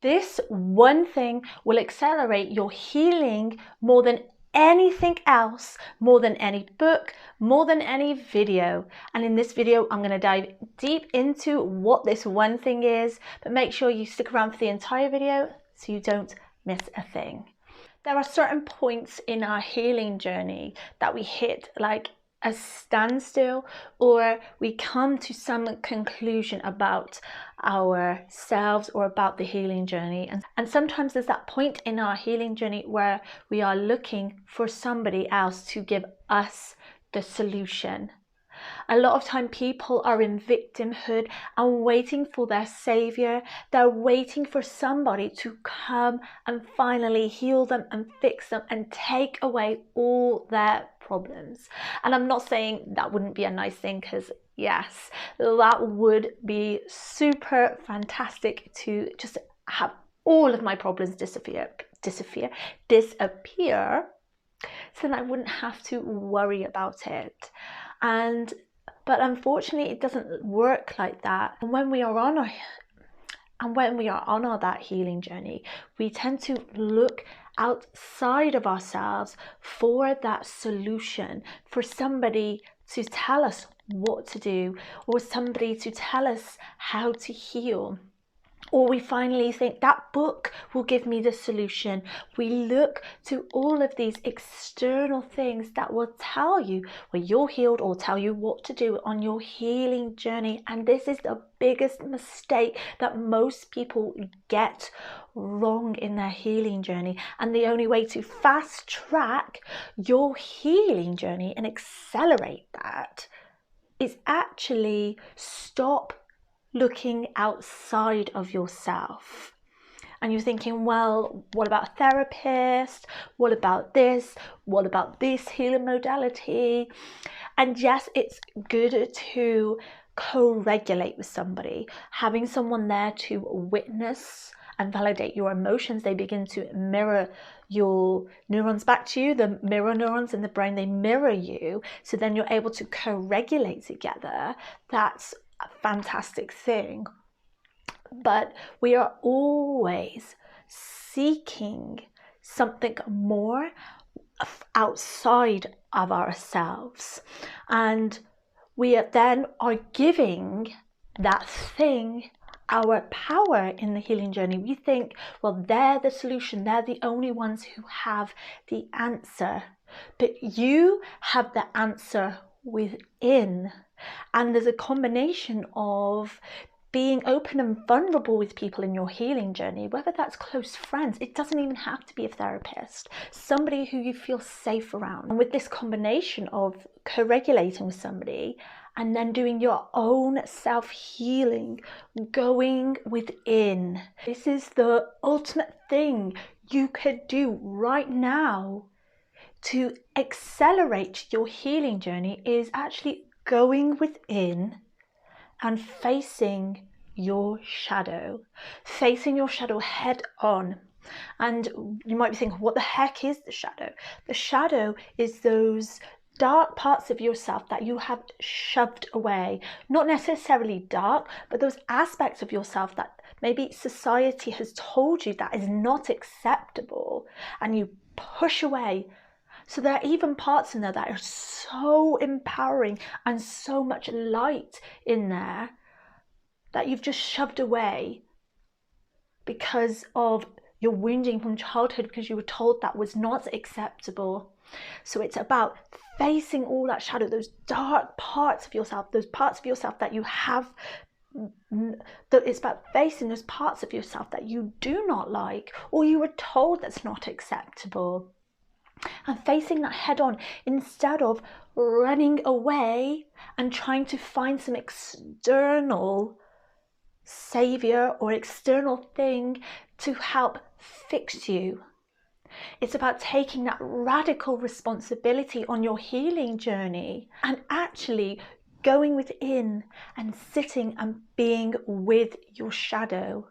This one thing will accelerate your healing more than anything else, more than any book, more than any video. And in this video, I'm going to dive deep into what this one thing is, but make sure you stick around for the entire video so you don't miss a thing. There are certain points in our healing journey that we hit like a standstill, or we come to some conclusion about ourselves or about the healing journey. And sometimes there's that point in our healing journey where we are looking for somebody else to give us the solution. A lot of time people are in victimhood and waiting for their savior. They're waiting for somebody to come and finally heal them and fix them and take away all their problems. And I'm not saying that wouldn't be a nice thing, because yes, that would be super fantastic to just have all of my problems disappear, so then I wouldn't have to worry about it. But unfortunately, it doesn't work like that. And when we are on that healing journey, we tend to look outside of ourselves for that solution, for somebody to tell us what to do, or somebody to tell us how to heal. Or we finally think that book will give me the solution. We look to all of these external things that will tell you when you're healed or tell you what to do on your healing journey. And this is the biggest mistake that most people get wrong in their healing journey. And the only way to fast track your healing journey and accelerate that is actually stop looking outside of yourself. And you're thinking, well, what about a therapist? What about this? What about this healing modality? And yes, it's good to co-regulate with somebody, having someone there to witness and validate your emotions. They begin to mirror your neurons back to you. The mirror neurons in the brain, they mirror you. So then you're able to co-regulate together. That's a fantastic thing. But we are always seeking something more outside of ourselves, and we then are giving that thing our power in the healing journey. We think, well, they're the solution, they're the only ones who have the answer, but you have the answer within. And there's a combination of being open and vulnerable with people in your healing journey, whether that's close friends. It doesn't even have to be a therapist, somebody who you feel safe around. And with this combination of co-regulating with somebody and then doing your own self-healing, going within, this is the ultimate thing you could do right now to accelerate your healing journey, is actually going within and facing your shadow head on. And you might be thinking, what the heck is the shadow? The shadow is those dark parts of yourself that you have shoved away. Not necessarily dark, but those aspects of yourself that maybe society has told you that is not acceptable, and you push away. So there are even parts in there that are so empowering and so much light in there that you've just shoved away because of your wounding from childhood, because you were told that was not acceptable. So it's about facing all that shadow, those dark parts of yourself, those parts of yourself that you have. It's about facing those parts of yourself that you do not like, or you were told that's not acceptable, and facing that head on instead of running away and trying to find some external savior or external thing to help fix you. It's about taking that radical responsibility on your healing journey and actually going within and sitting and being with your shadow.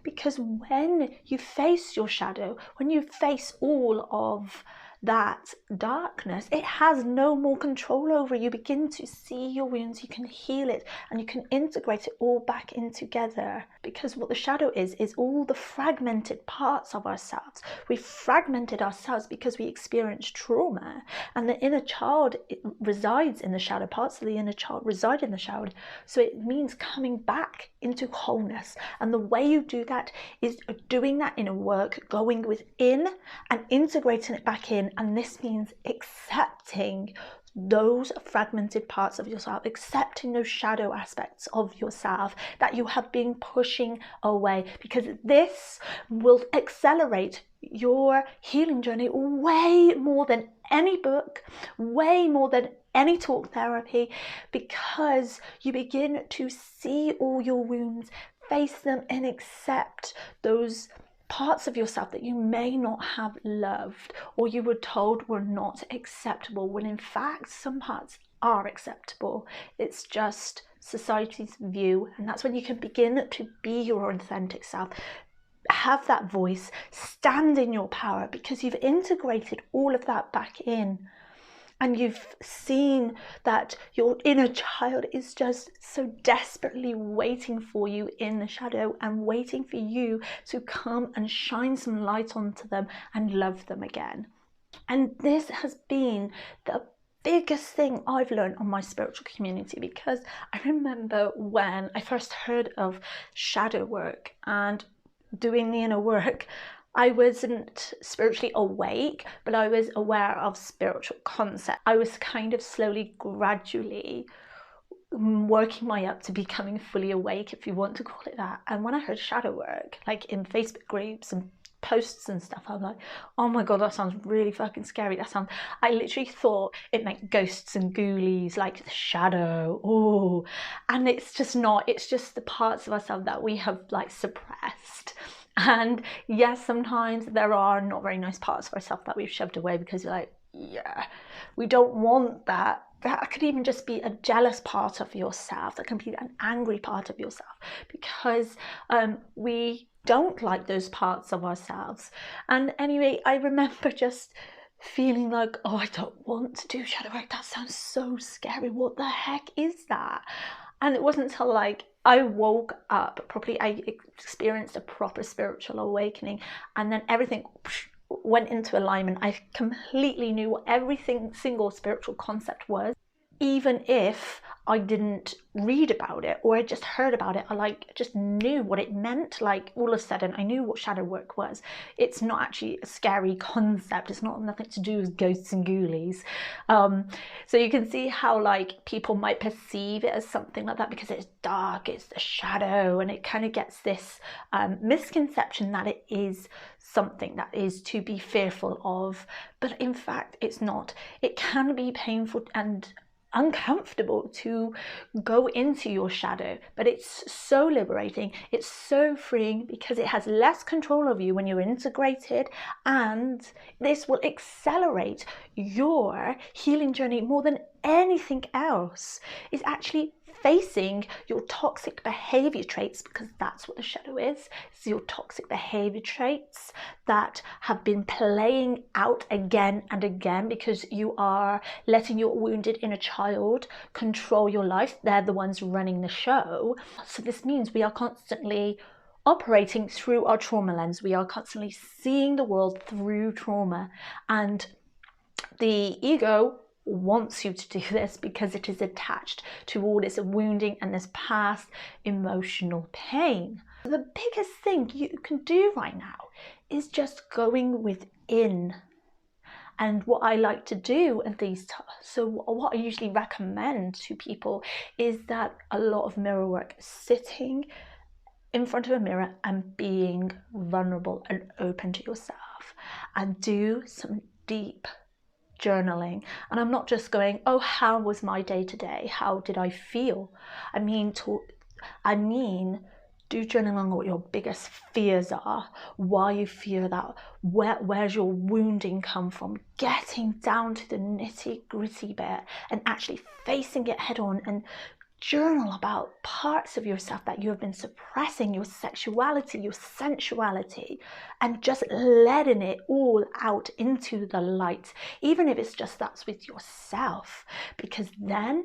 Because when you face your shadow, when you face all of that darkness, it has no more control over you. You begin to see your wounds, you can heal it, and you can integrate it all back in together. Because what the shadow is all the fragmented parts of ourselves. We fragmented ourselves because we experienced trauma, and the inner child resides in the shadow. Parts of the inner child reside in the shadow. So it means coming back into wholeness. And the way you do that is doing that inner work, going within and integrating it back in. And this means accepting those fragmented parts of yourself, accepting those shadow aspects of yourself that you have been pushing away, because this will accelerate your healing journey way more than any book, way more than any talk therapy, because you begin to see all your wounds, face them, and accept those parts of yourself that you may not have loved or you were told were not acceptable, when in fact some parts are acceptable. It's just society's view, and that's when you can begin to be your authentic self, have that voice, stand in your power, because you've integrated all of that back in. And you've seen that your inner child is just so desperately waiting for you in the shadow and waiting for you to come and shine some light onto them and love them again. And this has been the biggest thing I've learned on my spiritual community, because I remember when I first heard of shadow work and doing the inner work, I wasn't spiritually awake, but I was aware of spiritual concepts. I was kind of slowly, gradually working my up to becoming fully awake, if you want to call it that. And when I heard shadow work, like in Facebook groups and posts and stuff, I'm like, oh my god, that sounds really fucking scary. I literally thought it meant ghosts and ghoulies, like the shadow. Oh, and it's just not. It's just the parts of ourselves that we have like suppressed. And yes, sometimes there are not very nice parts of ourselves that we've shoved away because you're like, yeah, we don't want that. That could even just be a jealous part of yourself. That can be an angry part of yourself, because we don't like those parts of ourselves. And anyway, I remember just feeling like, oh, I don't want to do shadow work. That sounds so scary. What the heck is that? And it wasn't until like I woke up properly, I experienced a proper spiritual awakening, and then everything went into alignment. I completely knew what every single spiritual concept was, even if I didn't read about it or I just heard about it. I just knew what it meant. Like all of a sudden I knew what shadow work was. It's not actually a scary concept. It's not nothing to do with ghosts and ghoulies. So you can see how like people might perceive it as something like that because it's dark, it's the shadow, and it kind of gets this misconception that it is something that is to be fearful of. But in fact it's not. It can be painful and uncomfortable to go into your shadow, but it's so liberating, it's so freeing, because it has less control of you when you're integrated, and this will accelerate your healing journey more than anything else. Is actually facing your toxic behavior traits, because that's what the shadow is. It's your toxic behavior traits that have been playing out again and again because you are letting your wounded inner child control your life. They're the ones running the show. So this means we are constantly operating through our trauma lens. We are constantly seeing the world through trauma, and the ego wants you to do this because it is attached to all this wounding and this past emotional pain. The biggest thing you can do right now is just going within. And what I like to do at these times, so what I usually recommend to people is that a lot of mirror work, sitting in front of a mirror and being vulnerable and open to yourself, and do some deep journaling. And I'm not just going, oh, how was my day today? How did I feel? I mean, do journaling on what your biggest fears are, why you fear that, where's your wounding come from, getting down to the nitty gritty bit and actually facing it head on and journal about parts of yourself that you have been suppressing, your sexuality, your sensuality, and just letting it all out into the light, even if it's just that's with yourself, because then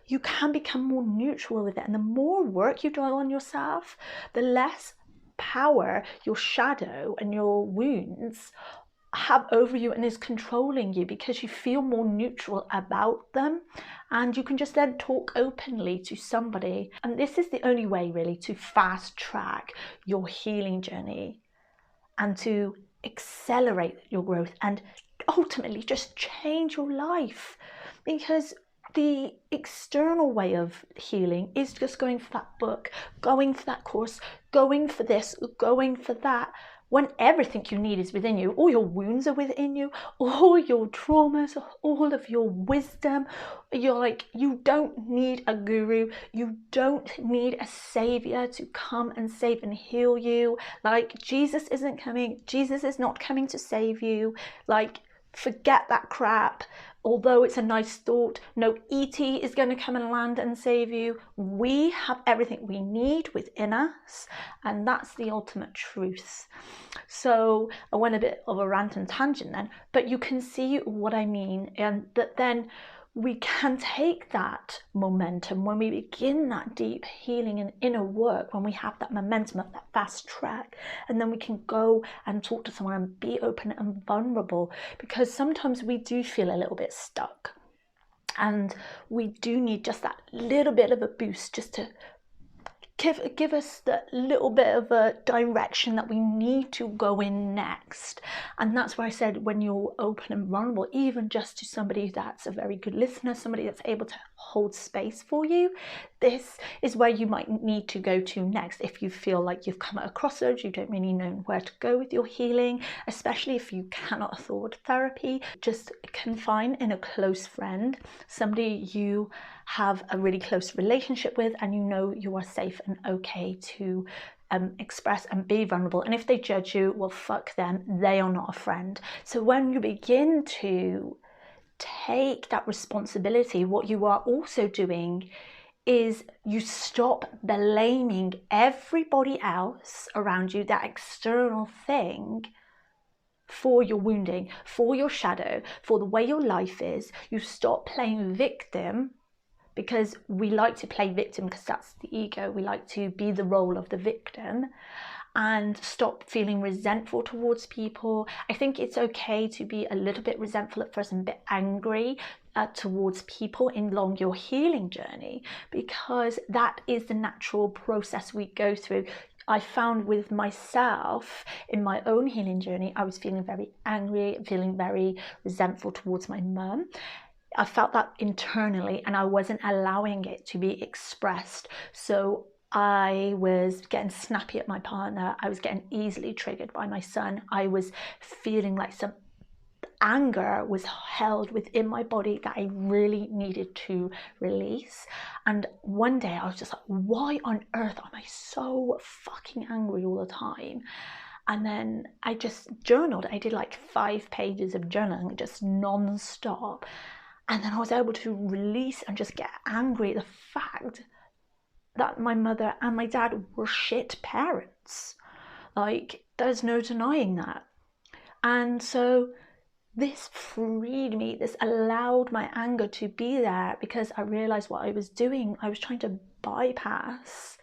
you can become more neutral with it. And the more work you do on yourself, the less power your shadow and your wounds have over you and is controlling you, because you feel more neutral about them, and you can just then talk openly to somebody. And this is the only way really to fast track your healing journey and to accelerate your growth and ultimately just change your life. Because the external way of healing is just going for that book, going for that course, going for this, going for that, when everything you need is within you. All your wounds are within you, all your traumas, all of your wisdom. You're like, you don't need a guru, you don't need a savior to come and save and heal you. Like, Jesus isn't coming, Jesus is not coming to save you. Like, forget that crap. Although it's a nice thought, no ET is going to come and land and save you. We have everything we need within us, and that's the ultimate truth. So I went a bit of a rant and tangent then, but you can see what I mean, and that then we can take that momentum when we begin that deep healing and inner work, when we have that momentum of that fast track, and then we can go and talk to someone and be open and vulnerable, because sometimes we do feel a little bit stuck and we do need just that little bit of a boost, just to give us that little bit of a direction that we need to go in next. And that's why I said, when you're open and vulnerable, even just to somebody that's a very good listener, somebody that's able to hold space for you, this is where you might need to go to next. If you feel like you've come at a crossroads, you don't really know where to go with your healing, especially if you cannot afford therapy, just confine in a close friend, somebody you have a really close relationship with, and you know you are safe and okay to express and be vulnerable. And if they judge you, well, fuck them, they are not a friend. So when you begin to take that responsibility, what you are also doing is you stop blaming everybody else around you, that external thing, for your wounding, for your shadow, for the way your life is. You stop playing victim, because we like to play victim because that's the ego. We like to be the role of the victim, and stop feeling resentful towards people. I think it's okay to be a little bit resentful at first and a bit angry towards people along your healing journey, because that is the natural process we go through. I found with myself in my own healing journey, I was feeling very angry, feeling very resentful towards my mum. I felt that internally, and I wasn't allowing it to be expressed. So I was getting snappy at my partner. I was getting easily triggered by my son. I was feeling like some anger was held within my body that I really needed to release. And one day I was just like, why on earth am I so fucking angry all the time? And then I just journaled. I did like 5 pages of journaling, just non-stop. And then I was able to release and just get angry at the fact that my mother and my dad were shit parents. Like, there's no denying that. And so this freed me, this allowed my anger to be there, because I realized what I was doing. I was trying to bypass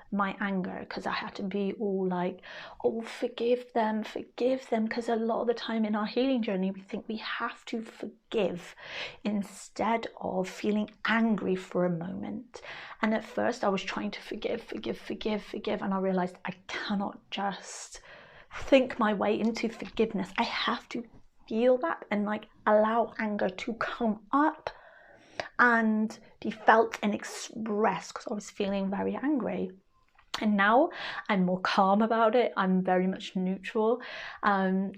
my anger, because I had to be all like, oh, forgive them, because a lot of the time in our healing journey we think we have to forgive instead of feeling angry for a moment. And at first I was trying to forgive, and I realized I cannot just think my way into forgiveness. I have to feel that and like allow anger to come up and be felt and expressed, because I was feeling very angry. And now I'm more calm about it. I'm very much neutral.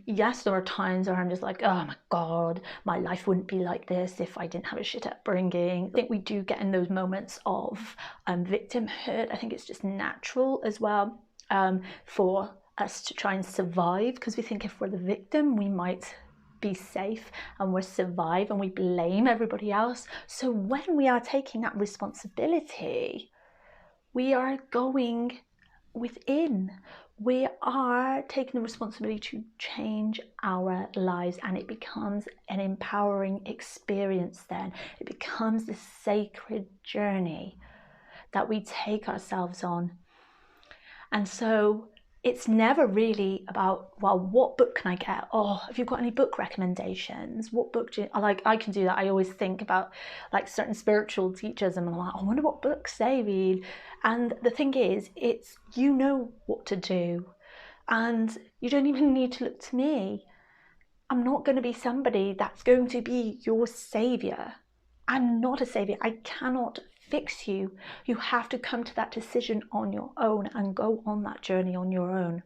Yes, there are times where I'm just like, oh my God, my life wouldn't be like this if I didn't have a shit upbringing. I think we do get in those moments of victimhood. I think it's just natural as well for us to try and survive, because we think if we're the victim, we might be safe and we survive and we blame everybody else. So when we are taking that responsibility, we are going within. We are taking the responsibility to change our lives, and it becomes an empowering experience then. It becomes this sacred journey that we take ourselves on. And so it's never really about, well, what book can I get? Oh, have you got any book recommendations? What book do you like? I can do that. I always think about like certain spiritual teachers and I'm like, I wonder what books they read. And the thing is, it's, you know what to do, and you don't even need to look to me. I'm not going to be somebody that's going to be your savior. I'm not a savior. I cannot fix you. You have to come to that decision on your own and go on that journey on your own.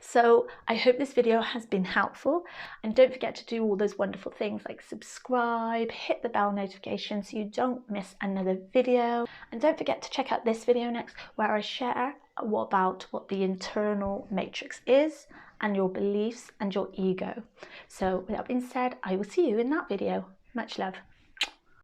So I hope this video has been helpful, and don't forget to do all those wonderful things like subscribe, hit the bell notification so you don't miss another video, and don't forget to check out this video next where I share about what the internal matrix is and your beliefs and your ego. So with that being said, I will see you in that video. Much love.